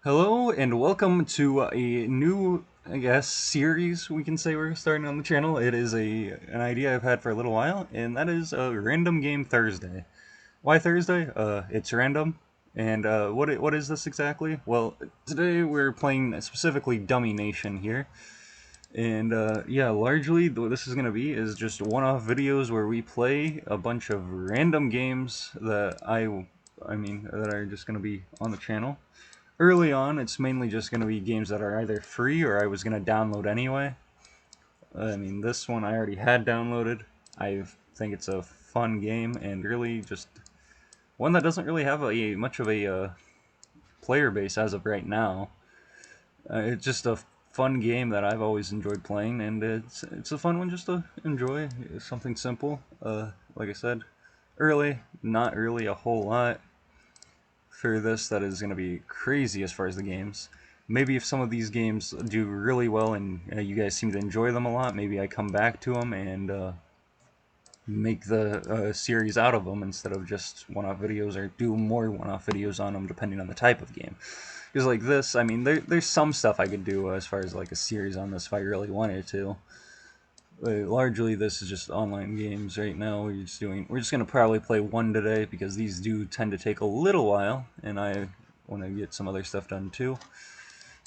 Hello and welcome to a new, I guess, series we can say we're starting on the channel. It is an idea I've had for a little while, and that is a random game Thursday. Why Thursday? It's random. And what is this exactly? Well, today we're playing specifically Dummynation here. And yeah, largely what this is going to be is just one-off videos where we play a bunch of random games that that are just going to be on the channel. Early on, it's mainly just going to be games that are either free or I was going to download anyway. This one I already had downloaded. I think it's a fun game and really just one that doesn't really have much of a player base as of right now. It's just a fun game that I've always enjoyed playing, and it's a fun one just to enjoy. It's something simple. Like I said, early, not really a whole lot for this that is going to be crazy as far as the games. Maybe if some of these games do really well and you guys seem to enjoy them a lot, maybe I come back to them and make the series out of them instead of just one-off videos, or do more one-off videos on them depending on the type of game. Because like this, there's some stuff I could do as far as like a series on this if I really wanted to. Largely, this is just online games right now. We're just gonna probably play one today because these do tend to take a little while, and I want to get some other stuff done too.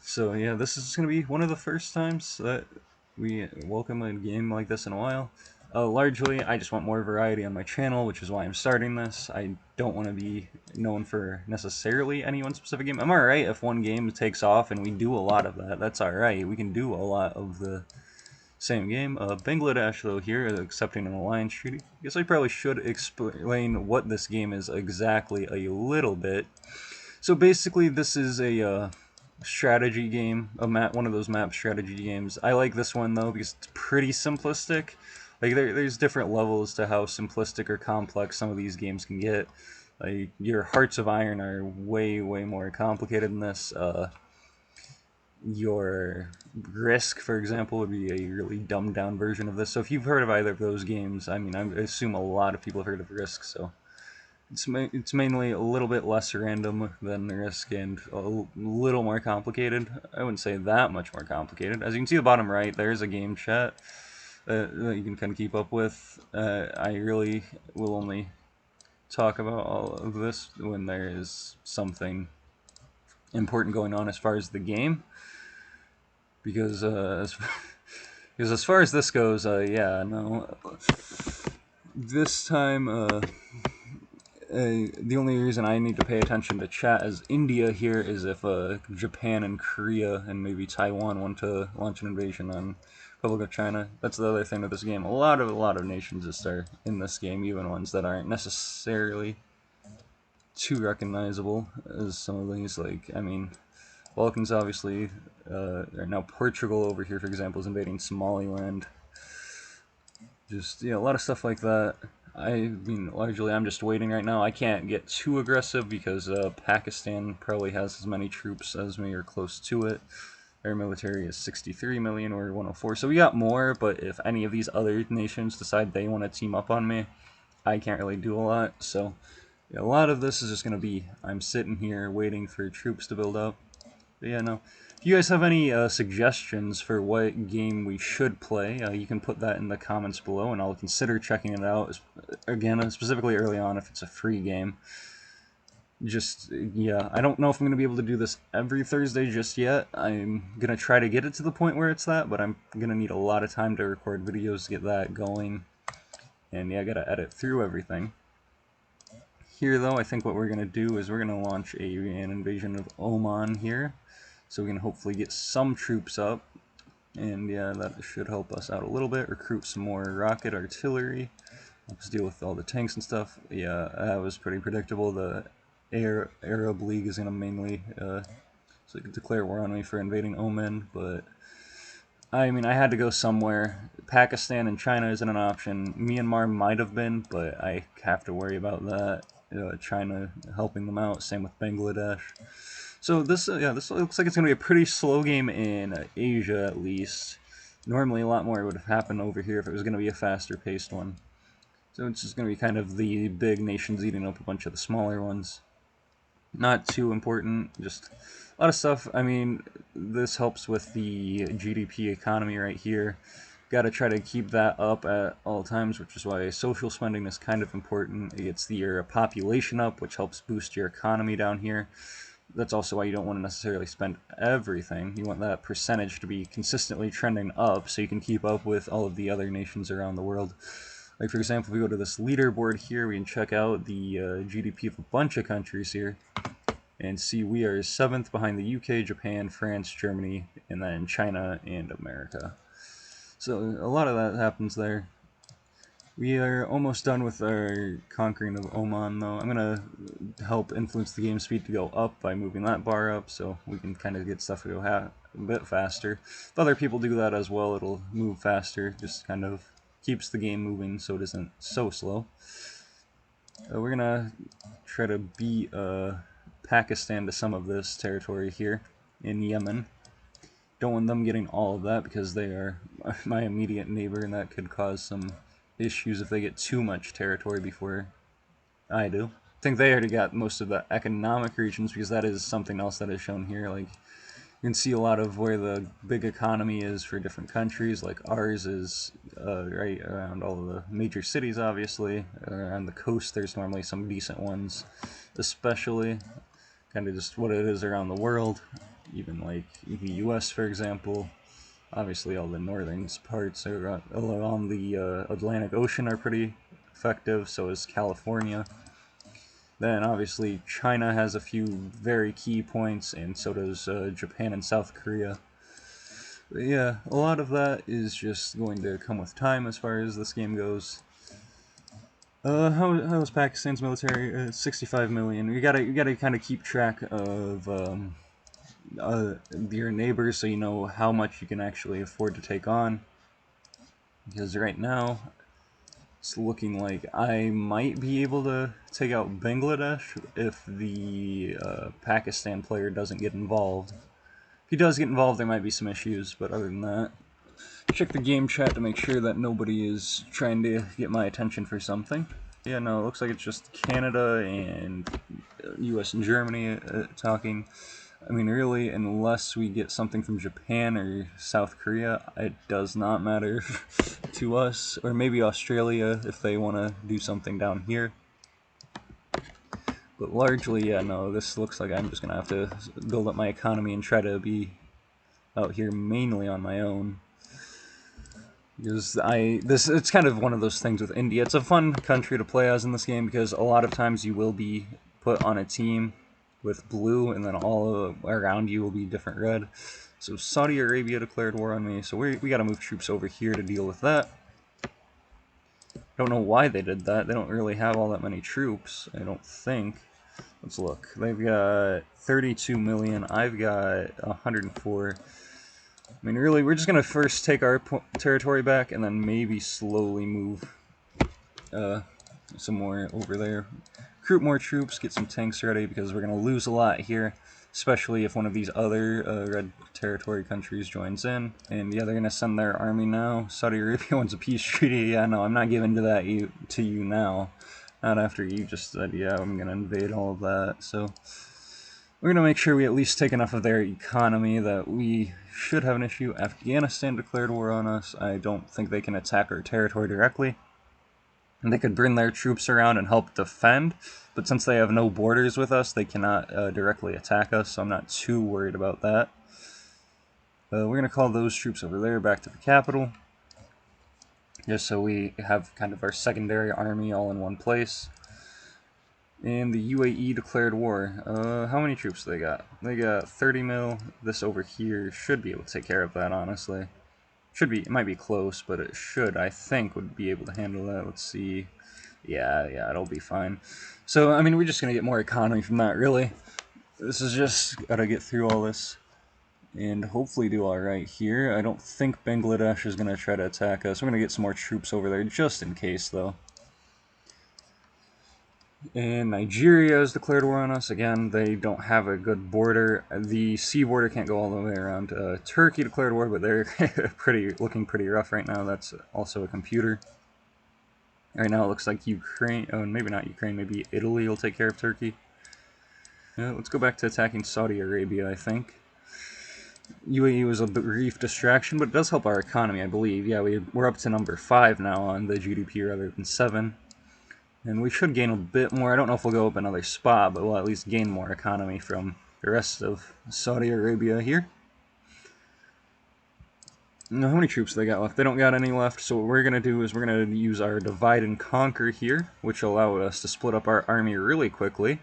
So yeah, this is gonna be one of the first times that we welcome a game like this in a while. Largely, I just want more variety on my channel, which is why I'm starting this. I don't want to be known for necessarily any one specific game. I'm alright if one game takes off and we do a lot of that. That's alright. We can do a lot of the same game. Bangladesh, though, here, accepting an alliance treaty. I guess I probably should explain what this game is exactly a little bit. So basically, this is a strategy game, one of those map strategy games. I like this one, though, because it's pretty simplistic. Like, there's different levels to how simplistic or complex some of these games can get. Like, your Hearts of Iron are way, way more complicated than this. Your Risk, for example, would be a really dumbed down version of this. So if you've heard of either of those games, I assume a lot of people have heard of Risk, so it's mainly a little bit less random than Risk and a little more complicated. I wouldn't say that much more complicated. As you can see the bottom right, there's a game chat that you can kind of keep up with. I really will only talk about all of this when there is something important going on as far as the game. Because because as far as this goes, yeah, no. This time, the only reason I need to pay attention to chat as India here is if Japan and Korea and maybe Taiwan want to launch an invasion on Republic of China. That's the other thing with this game. A lot of nations just are in this game, even ones that aren't necessarily too recognizable as some of these. Like, Balkans, obviously. Right now, Portugal over here, for example, is invading Somaliland. Just, yeah, a lot of stuff like that. Largely, I'm just waiting right now. I can't get too aggressive because Pakistan probably has as many troops as me or close to it. Their military is 63 million or 104. So we got more, but if any of these other nations decide they want to team up on me, I can't really do a lot. So yeah, a lot of this is just going to be I'm sitting here waiting for troops to build up. But yeah, no. If you guys have any suggestions for what game we should play, you can put that in the comments below, and I'll consider checking it out. Again, specifically early on if it's a free game. Just, yeah, I don't know if I'm going to be able to do this every Thursday just yet. I'm going to try to get it to the point where it's that, but I'm going to need a lot of time to record videos to get that going. And yeah, I got to edit through everything. Here, though, I think what we're going to do is we're going to launch an invasion of Oman here. So we can hopefully get some troops up, and yeah, that should help us out a little bit. Recruit some more rocket artillery, help us deal with all the tanks and stuff. Yeah, that was pretty predictable. The Arab League is going to mainly so declare war on me for invading Oman, but I had to go somewhere. Pakistan and China isn't an option. Myanmar might have been, but I have to worry about that. China helping them out, same with Bangladesh. So this looks like it's going to be a pretty slow game in Asia, at least. Normally a lot more would happen over here if it was going to be a faster paced one. So it's just going to be kind of the big nations eating up a bunch of the smaller ones. Not too important, just A lot of stuff. I mean, this helps with the GDP economy right here. Got to try to keep that up at all times, which is why social spending is kind of important. It gets your population up, which helps boost your economy down here. That's also why you don't want to necessarily spend everything. You want that percentage to be consistently trending up so you can keep up with all of the other nations around the world. Like, for example, if we go to this leaderboard here, we can check out the GDP of a bunch of countries here and see we are 7th behind the UK, Japan, France, Germany, and then China and America. So a lot of that happens there. We are almost done with our conquering of Oman, though. I'm going to help influence the game speed to go up by moving that bar up, so we can kind of get stuff to go a bit faster. If other people do that as well, it'll move faster. Just kind of keeps the game moving so it isn't so slow. We're going to try to beat Pakistan to some of this territory here in Yemen. Don't want them getting all of that because they are my immediate neighbor, and that could cause some issues if they get too much territory before I do. I think they already got most of the economic regions because that is something else that is shown here. Like, you can see a lot of where the big economy is for different countries. Like ours is right around all of the major cities, obviously. On the coast, there's normally some decent ones, especially kind of just what it is around the world. Even like the U.S., for example. Obviously, all the northern parts along the Atlantic Ocean are pretty effective, so is California. Then, obviously, China has a few very key points, and so does Japan and South Korea. But yeah, a lot of that is just going to come with time as far as this game goes. How is Pakistan's military? 65 million. You gotta kind of keep track of your neighbors so you know how much you can actually afford to take on. Because right now, it's looking like I might be able to take out Bangladesh if the Pakistan player doesn't get involved. If he does get involved, there might be some issues, but other than that, check the game chat to make sure that nobody is trying to get my attention for something. Yeah, no, it looks like it's just Canada and US and Germany talking. I mean, really, unless we get something from Japan or South Korea, it does not matter to us. Or maybe Australia if they want to do something down here. But largely, yeah, no, this looks like I'm just going to have to build up my economy and try to be out here mainly on my own. Because it's kind of one of those things with India. It's a fun country to play as in this game because a lot of times you will be put on a team with blue, and then all around you will be different red. So Saudi Arabia declared war on me, so we got to move troops over here to deal with that. Don't know why they did that. They don't really have all that many troops, I don't think. Let's look. They've got 32 million. I've got 104. I mean, really, we're just going to first take our territory back and then maybe slowly move some more over there. Recruit more troops, get some tanks ready, because we're going to lose a lot here, especially if one of these other red territory countries joins in. And yeah, they're going to send their army now. Saudi Arabia wants a peace treaty. Yeah, no, I'm not giving to you now. Not after you just said, yeah, I'm going to invade all of that. So we're going to make sure we at least take enough of their economy that we should have an issue. Afghanistan declared war on us. I don't think they can attack our territory directly. And they could bring their troops around and help defend, but since they have no borders with us, they cannot directly attack us, so I'm not too worried about that. We're going to call those troops over there back to the capital, just so we have kind of our secondary army all in one place. And the UAE declared war. How many troops do they got? They got 30 mil. This over here should be able to take care of that, honestly. Should be, it might be close, but it should, I think, would be able to handle that. Let's see. Yeah, it'll be fine. So, I mean, we're just going to get more economy from that, really. This is just, gotta get through all this and hopefully do alright here. I don't think Bangladesh is going to try to attack us. We're going to get some more troops over there, just in case, though. And Nigeria has declared war on us. Again, they don't have a good border. The sea border can't go all the way around. Turkey declared war, but they're looking pretty rough right now. That's also a computer. Right now it looks like Ukraine, oh, maybe not Ukraine, maybe Italy will take care of Turkey. Let's go back to attacking Saudi Arabia, I think. UAE was a brief distraction, but it does help our economy, I believe. Yeah, we're up to number 5 now on the GDP rather than 7. And we should gain a bit more. I don't know if we'll go up another spot, but we'll at least gain more economy from the rest of Saudi Arabia here. Now, how many troops do they got left? They don't got any left, so what we're going to do is we're going to use our divide and conquer here, which will allow us to split up our army really quickly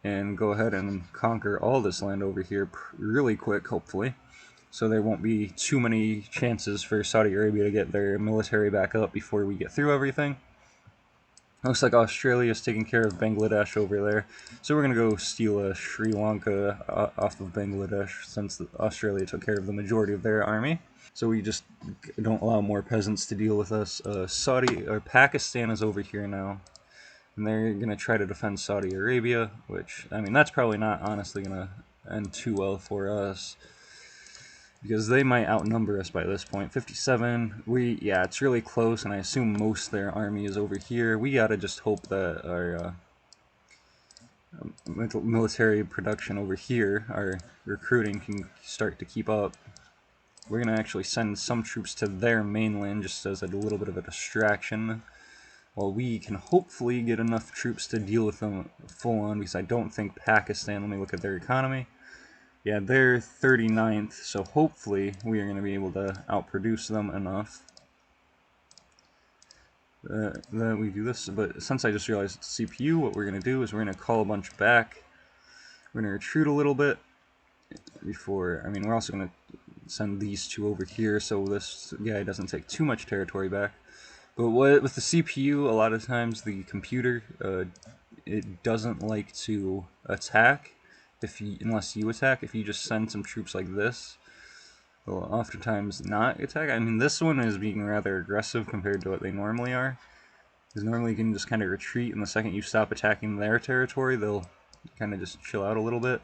and go ahead and conquer all this land over here really quick, hopefully. So there won't be too many chances for Saudi Arabia to get their military back up before we get through everything. Looks like Australia's taking care of Bangladesh over there. So we're going to go steal Sri Lanka off of Bangladesh, since Australia took care of the majority of their army. So we just don't allow more peasants to deal with us. Pakistan is over here now. And they're going to try to defend Saudi Arabia, which, I mean, that's probably not honestly going to end too well for us, because they might outnumber us by this point. 57, yeah, it's really close, and I assume most of their army is over here. We gotta just hope that our military production over here, our recruiting, can start to keep up. We're gonna actually send some troops to their mainland just as a little bit of a distraction, while we can hopefully get enough troops to deal with them full on, because I don't think Pakistan, let me look at their economy. Yeah, they're 39th, so hopefully we are going to be able to outproduce them enough that we do this. But since I just realized it's CPU, what we're going to do is we're going to call a bunch back. We're going to retreat a little bit before, I mean, we're also going to send these two over here so this guy doesn't take too much territory back. But with the CPU, a lot of times the computer, it doesn't like to attack unless you attack. If you just send some troops like this, they'll oftentimes not attack. I mean, this one is being rather aggressive compared to what they normally are, because normally you can just kind of retreat, and the second you stop attacking their territory, they'll kind of just chill out a little bit.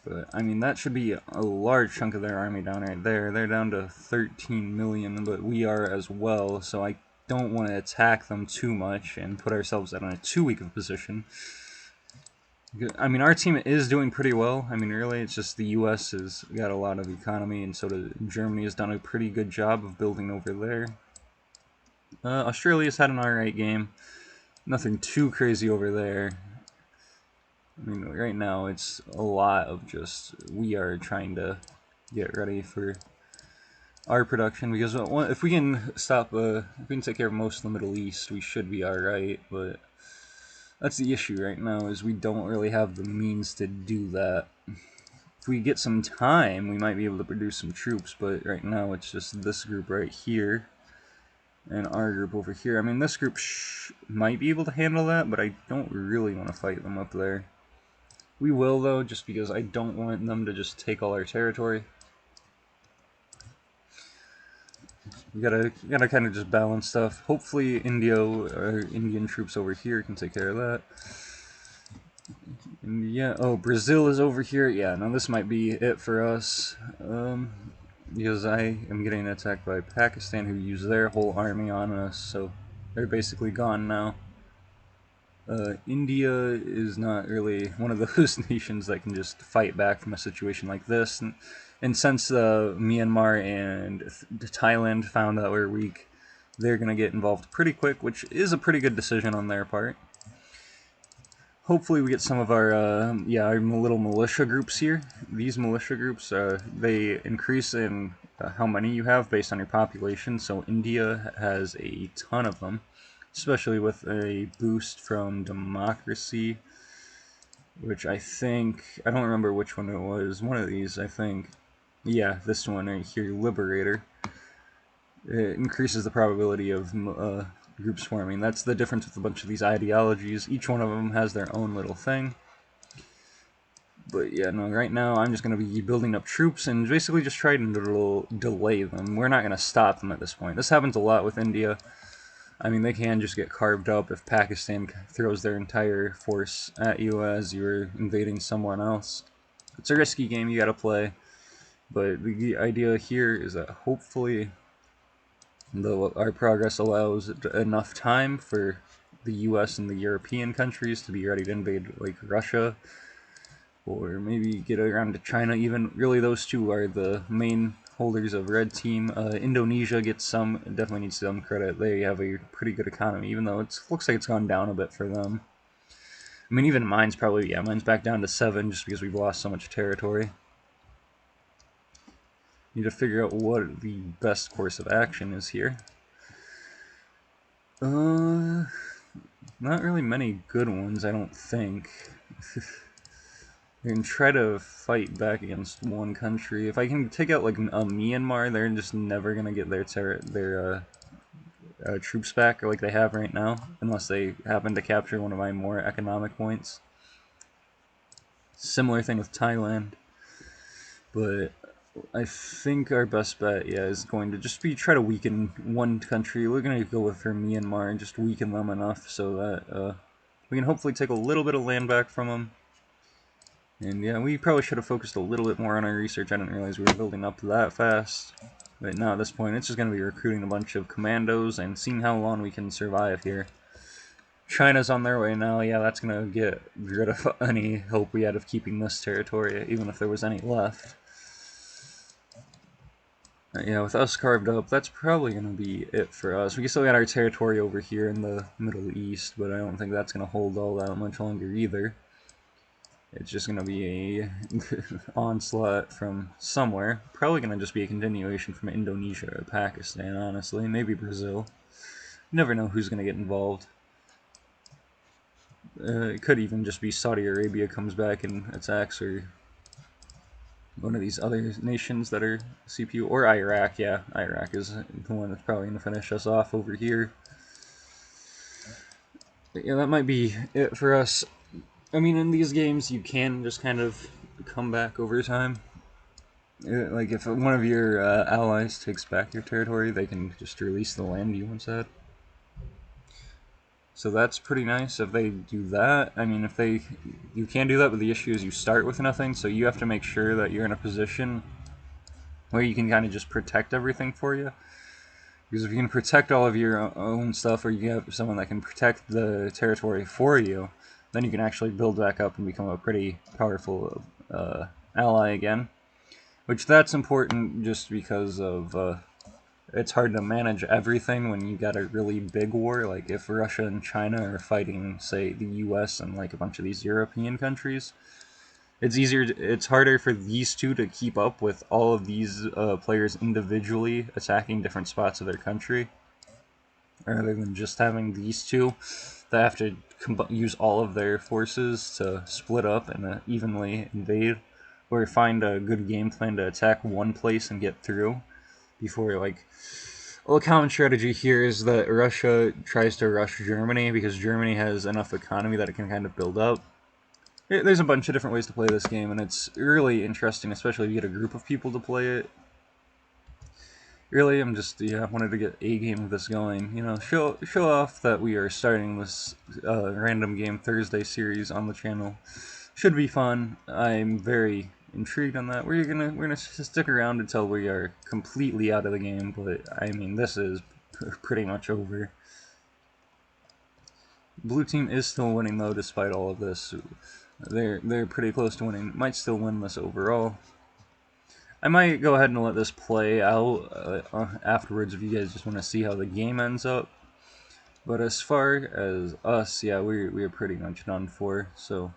But, I mean, that should be a large chunk of their army down right there. They're down to 13 million, but we are as well, so I don't want to attack them too much and put ourselves in a too weak of a position. I mean, our team is doing pretty well. I mean, really, it's just the U.S. has got a lot of economy, and so Germany has done a pretty good job of building over there. Australia's had an alright game. Nothing too crazy over there. I mean, right now, it's a lot of just, we are trying to get ready for our production, because if we can stop, if we can take care of most of the Middle East, we should be alright, but that's the issue right now, is we don't really have the means to do that. If we get some time, we might be able to produce some troops, but right now it's just this group right here and our group over here. I mean, this group might be able to handle that, but I don't really want to fight them up there. We will, though, just because I don't want them to just take all our territory. We gotta kind of just balance stuff. Hopefully Indian troops over here can take care of that. Yeah, oh, Brazil is over here. Yeah, now this might be it for us. Because I am getting attacked by Pakistan, who used their whole army on us, so they're basically gone now. India is not really one of those nations that can just fight back from a situation like this, and since Myanmar and Thailand found out we're weak, they're going to get involved pretty quick, which is a pretty good decision on their part. Hopefully we get some of our, our little militia groups here. These militia groups, they increase in how many you have based on your population, so India has a ton of them, especially with a boost from democracy, which I think, I don't remember which one it was, one of these, I think. Yeah, this one right here, Liberator. It increases the probability of groups forming. That's the difference with a bunch of these ideologies. Each one of them has their own little thing. But yeah, no, right now I'm just going to be building up troops and basically just trying to delay them. We're not going to stop them at this point. This happens a lot with India. I mean, they can just get carved up if Pakistan throws their entire force at you as you're invading someone else. It's a risky game you gotta play, but the idea here is that hopefully our progress allows enough time for the US and the European countries to be ready to invade like Russia, or maybe get around to China even. Really, those two are the main holders of red team. Indonesia gets some, definitely needs some credit. They have a pretty good economy, even though it looks like it's gone down a bit for them. I mean, even mine's probably, yeah, mine's back down to 7 just because we've lost so much territory. Need to figure out what the best course of action is here. Not really many good ones, I don't think. I can try to fight back against one country. If I can take out like Myanmar, they're just never gonna get their troops back like they have right now, unless they happen to capture one of my more economic points. Similar thing with Thailand, but I think our best bet, yeah, is going to just be try to weaken one country. We're gonna go with for Myanmar and just weaken them enough so that we can hopefully take a little bit of land back from them. And yeah, we probably should have focused a little bit more on our research. I didn't realize we were building up that fast. But now at this point, it's just going to be recruiting a bunch of commandos and seeing how long we can survive here. China's on their way now. Yeah, that's going to get rid of any hope we had of keeping this territory, even if there was any left. Yeah, with us carved up, that's probably going to be it for us. We still got our territory over here in the Middle East, but I don't think that's going to hold all that much longer either. It's just going to be a onslaught from somewhere. Probably going to just be a continuation from Indonesia or Pakistan, honestly. Maybe Brazil. You never know who's going to get involved. It could even just be Saudi Arabia comes back and attacks, or one of these other nations that are CPU. Or Iraq, yeah. Iraq is the one that's probably going to finish us off over here. But yeah, that might be it for us. I mean, in these games, you can just kind of come back over time. Like, if one of your allies takes back your territory, they can just release the land you once had. So that's pretty nice if they do that. I mean, you can do that, but the issue is you start with nothing, so you have to make sure that you're in a position where you can kind of just protect everything for you. Because if you can protect all of your own stuff, or you have someone that can protect the territory for you, then you can actually build back up and become a pretty powerful ally again. Which that's important just because of it's hard to manage everything when you got a really big war. Like if Russia and China are fighting, say, the US and like a bunch of these European countries, it's harder for these two to keep up with all of these players individually attacking different spots of their country, rather than just having these two that have to use all of their forces to split up and evenly invade, or find a good game plan to attack one place and get through before, like, well, a common strategy here is that Russia tries to rush Germany because Germany has enough economy that it can kind of build up. There's a bunch of different ways to play this game, and it's really interesting, especially if you get a group of people to play it. Really, I'm just, wanted to get a game of this going. You know, show off that we are starting this Random Game Thursday series on the channel. Should be fun. I'm very intrigued on that. We're gonna stick around until we are completely out of the game, but I mean, this is pretty much over. Blue team is still winning though, despite all of this. They're pretty close to winning. Might still win this overall. I might go ahead and let this play out afterwards if you guys just want to see how the game ends up. But as far as us, yeah, we are pretty much done for, so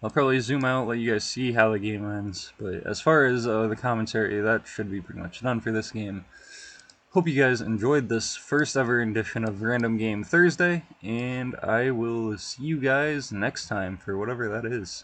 I'll probably zoom out, let you guys see how the game ends. But as far as the commentary, that should be pretty much done for this game. Hope you guys enjoyed this first ever edition of Random Game Thursday, and I will see you guys next time for whatever that is.